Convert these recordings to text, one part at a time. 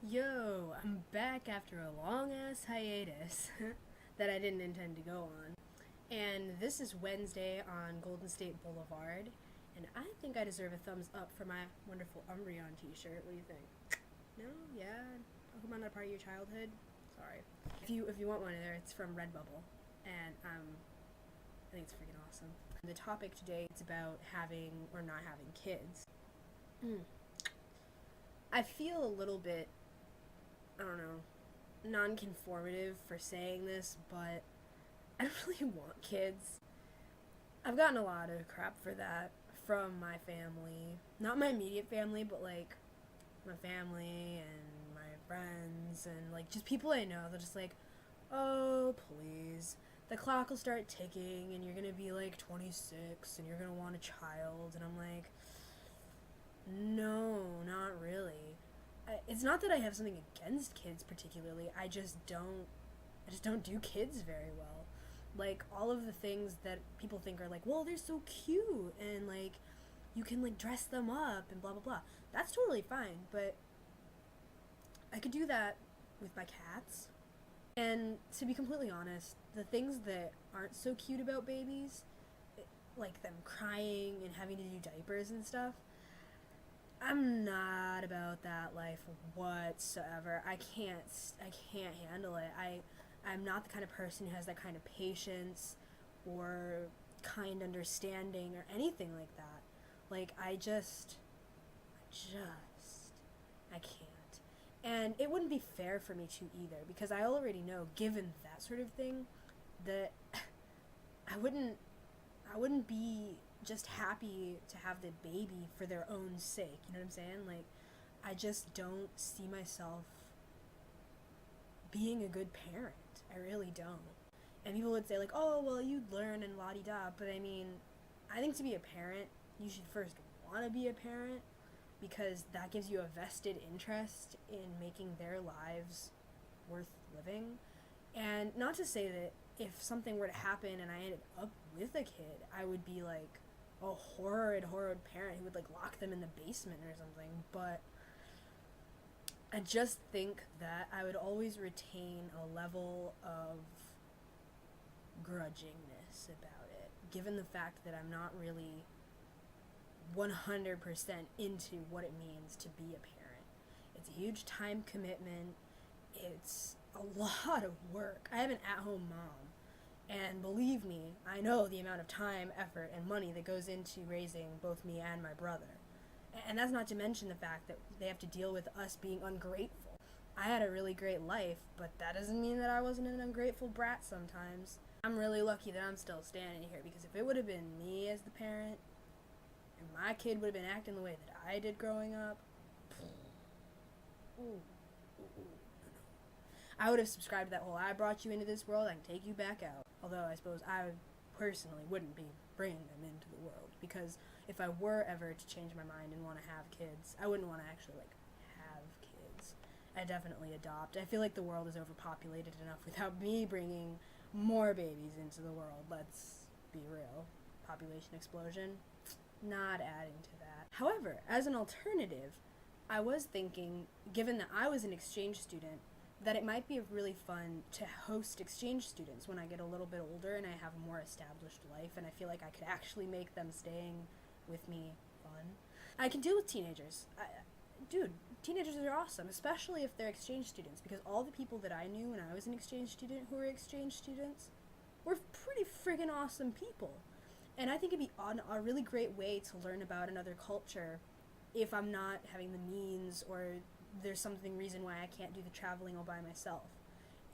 Yo, I'm back after a long ass hiatus that I didn't intend to go on. And this is Wednesday on Golden State Boulevard, and I think I deserve a thumbs up for my wonderful Umbreon t shirt. What do you think? No? Yeah? I hope I'm not a part of your childhood? Sorry. If you want one of there, it's from Redbubble. And I think it's freaking awesome. The topic today is about having or not having kids. I feel a little bit, I don't know, non-conformative for saying this, but I don't really want kids. I've gotten a lot of crap for that from my family. Not my immediate family, but like my family and my friends and like just people I know. They're just like, oh, please. The clock will start ticking and you're gonna be like 26 and you're gonna want a child. And I'm like, no, not really. It's not that I have something against kids particularly. I just don't do kids very well. Like all of the things that people think are like, well, they're so cute and like you can like dress them up and blah blah blah. That's totally fine, but I could do that with my cats. And to be completely honest, the things that aren't so cute about babies, like them crying and having to do diapers and stuff, I'm not about that life whatsoever. I can't handle it. I'm not the kind of person who has that kind of patience or kind understanding or anything like that. Like I can't. And it wouldn't be fair for me to either because I already know, given that sort of thing, that I wouldn't I wouldn't be just happy to have the baby for their own sake. You know what I'm saying? Like, I just don't see myself being a good parent. I really don't. And people would say, like, oh, well, you'd learn and la di da. But I mean, I think to be a parent, you should first want to be a parent because that gives you a vested interest in making their lives worth living. And not to say that if something were to happen and I ended up with a kid, I would be like a horrid parent who would like lock them in the basement or something. But I just think that I would always retain a level of grudgingness about it, given the fact that I'm not really 100% into what it means to be a parent. It's a huge time commitment. It's a lot of work. I have an at-home mom, and believe me, I know the amount of time, effort, and money that goes into raising both me and my brother. And that's not to mention the fact that they have to deal with us being ungrateful. I had a really great life, but that doesn't mean that I wasn't an ungrateful brat sometimes. I'm really lucky that I'm still standing here because if it would have been me as the parent, and my kid would have been acting the way that I did growing up, ooh, ooh, I would have subscribed to that whole I brought you into this world, I can take you back out. Although I suppose I personally wouldn't be bringing them into the world because if I were ever to change my mind and want to have kids, I wouldn't want to actually like have kids. I definitely adopt. I feel like the world is overpopulated enough without me bringing more babies into the world. Let's be real. Population explosion, not adding to that. However, as an alternative, I was thinking, given that I was an exchange student, that it might be really fun to host exchange students when I get a little bit older and I have a more established life and I feel like I could actually make them staying with me fun. I can deal with teenagers. Dude, teenagers are awesome, especially if they're exchange students, because all the people that I knew when I was an exchange student who were exchange students were pretty friggin' awesome people. And I think it'd be a really great way to learn about another culture if I'm not having the means or there's something reason why I can't do the traveling all by myself.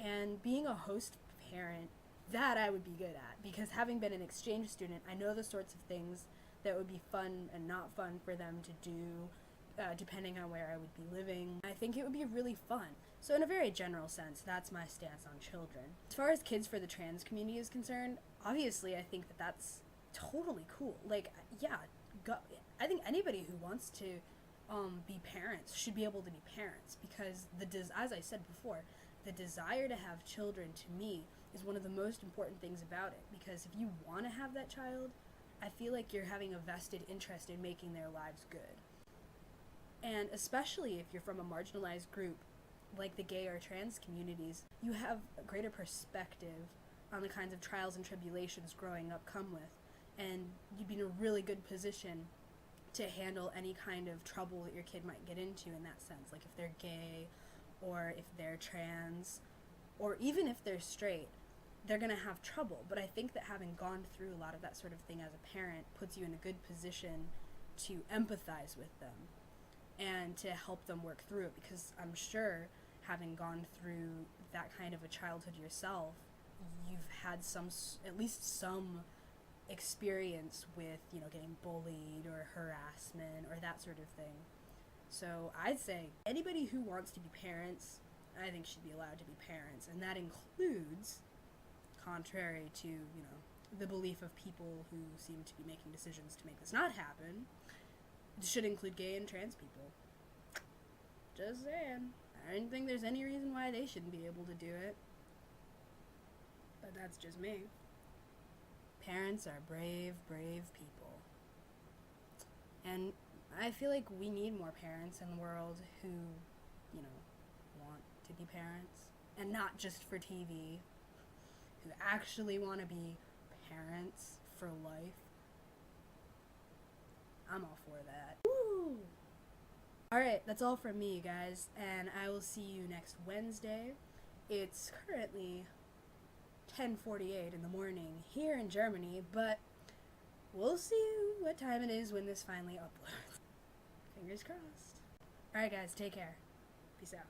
And being a host parent, that I would be good at because having been an exchange student, I know the sorts of things that would be fun and not fun for them to do depending on where I would be living. I think it would be really fun. So in a very general sense, that's my stance on children. As far as kids for the trans community is concerned, obviously I think that that's totally cool. Like, yeah, I think anybody who wants to be parents should be able to be parents because as I said before, the desire to have children to me is one of the most important things about it because if you want to have that child, I feel like you're having a vested interest in making their lives good. And especially if you're from a marginalized group like the gay or trans communities, you have a greater perspective on the kinds of trials and tribulations growing up come with, and you'd be in a really good position to handle any kind of trouble that your kid might get into in that sense. Like if they're gay, or if they're trans, or even if they're straight, they're going to have trouble. But I think that having gone through a lot of that sort of thing as a parent puts you in a good position to empathize with them and to help them work through it, because I'm sure, having gone through that kind of a childhood yourself, you've had at least some experience with, getting bullied or harassment or that sort of thing. So I'd say anybody who wants to be parents, I think should be allowed to be parents, and that includes, contrary to, the belief of people who seem to be making decisions to make this not happen, it should include gay and trans people. Just saying. I don't think there's any reason why they shouldn't be able to do it. But that's just me. Parents are brave, brave people. And I feel like we need more parents in the world who, want to be parents. And not just for TV. Who actually want to be parents for life. I'm all for that. Woo! Alright, that's all from me, you guys. And I will see you next Wednesday. It's currently 10:48 in the morning here in Germany, but we'll see what time it is when this finally uploads. Fingers crossed. Alright guys, take care. Peace out.